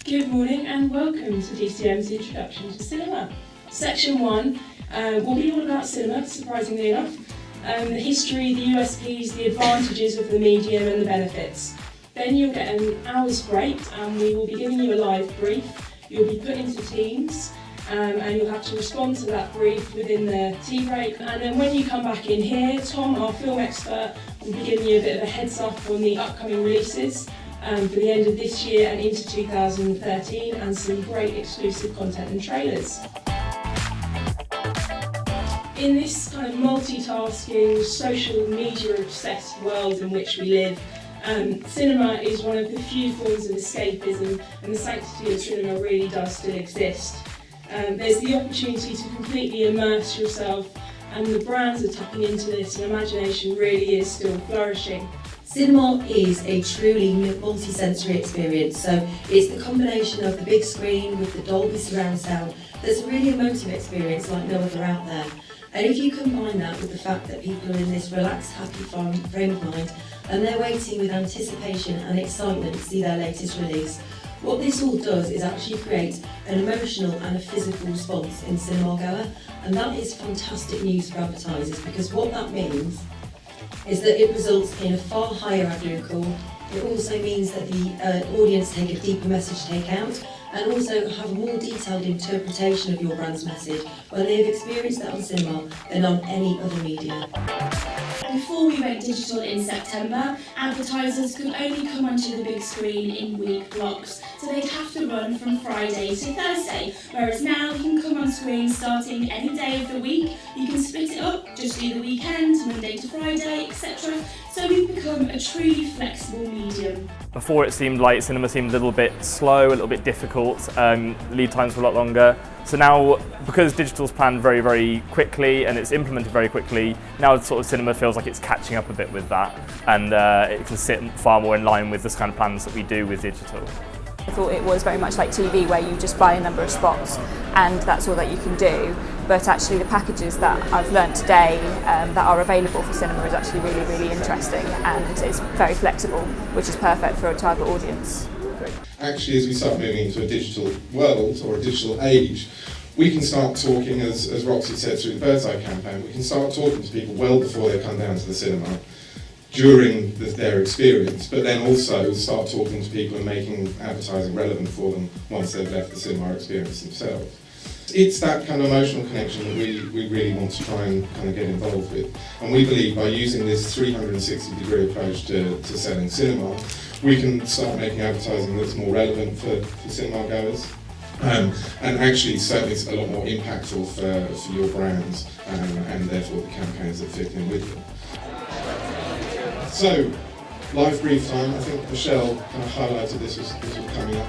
Good morning and welcome to DCM's Introduction to Cinema. Section 1 will be all about cinema, surprisingly enough. The history, the USPs, the advantages of the medium and the benefits. Then you'll get an hour's break and we will be giving you a live brief. You'll be put into teams and you'll have to respond to that brief within the tea break. And then when you come back in here, Tom, our film expert, will be giving you a bit of a heads up on the upcoming releases for the end of this year and into 2013, and some great exclusive content and trailers. In this kind of multitasking, social media obsessed world in which we live, cinema is one of the few forms of escapism, and the sanctity of cinema really does still exist. There's the opportunity to completely immerse yourself, and the brands are tapping into this, and imagination really is still flourishing. Cinema is a truly multi-sensory experience, so it's the combination of the big screen with the Dolby surround sound that's a really emotive experience like no other out there. And if you combine that with the fact that people are in this relaxed, happy frame of mind and they're waiting with anticipation and excitement to see their latest release, what this all does is actually create an emotional and a physical response in cinema goer, and that is fantastic news for advertisers, because what that means is that it results in a far higher ad recall. It also means that the audience take a deeper message to take out, and also have a more detailed interpretation of your brand's message when they have experienced that on cinema than on any other media. Before we went digital in September, advertisers could only come onto the big screen in week blocks, so they'd have to run from Friday to Thursday, whereas now you can come on screen starting any day of the week. You can split it up, just do the weekend, Monday to Friday, etc. So we've become a truly flexible medium. Before it seemed like cinema seemed a little bit slow, a little bit difficult, lead times were a lot longer. So now, because digital's planned very, very quickly and it's implemented very quickly, now sort of cinema feels like it's catching up a bit with that, and it can sit far more in line with this kind of plans that we do with digital. I thought it was very much like TV, where you just buy a number of spots and that's all that you can do. But actually the packages that I've learnt today that are available for cinema is actually really, really interesting, and it's very flexible, which is perfect for a target audience. Actually, as we start moving into a digital world or a digital age, we can start talking, as Roxy said through the Bird's Eye campaign, we can start talking to people well before they come down to the cinema, during their experience, but then also start talking to people and making advertising relevant for them once they've left the cinema experience themselves. It's that kind of emotional connection that we really want to try and kind of get involved with. And we believe by using this 360-degree approach to selling cinema, we can start making advertising that's more relevant for cinema goers. And actually certainly it's a lot more impactful for your brands and therefore the campaigns that fit in with them. So, live brief time. I think Michelle kind of highlighted this was coming up.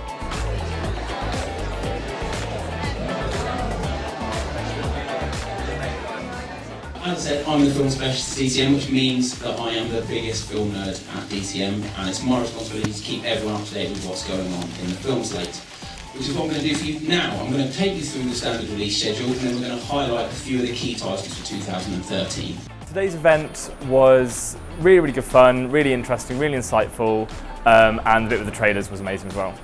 As I said, I'm the film specialist at DCM, which means that I am the biggest film nerd at DCM, and it's my responsibility to keep everyone up to date with what's going on in the film slate. Which is what I'm going to do for you now. I'm going to take you through the standard release schedule, and then we're going to highlight a few of the key titles for 2013. Today's event was really, really good fun, really interesting, really insightful, and the bit with the trailers was amazing as well.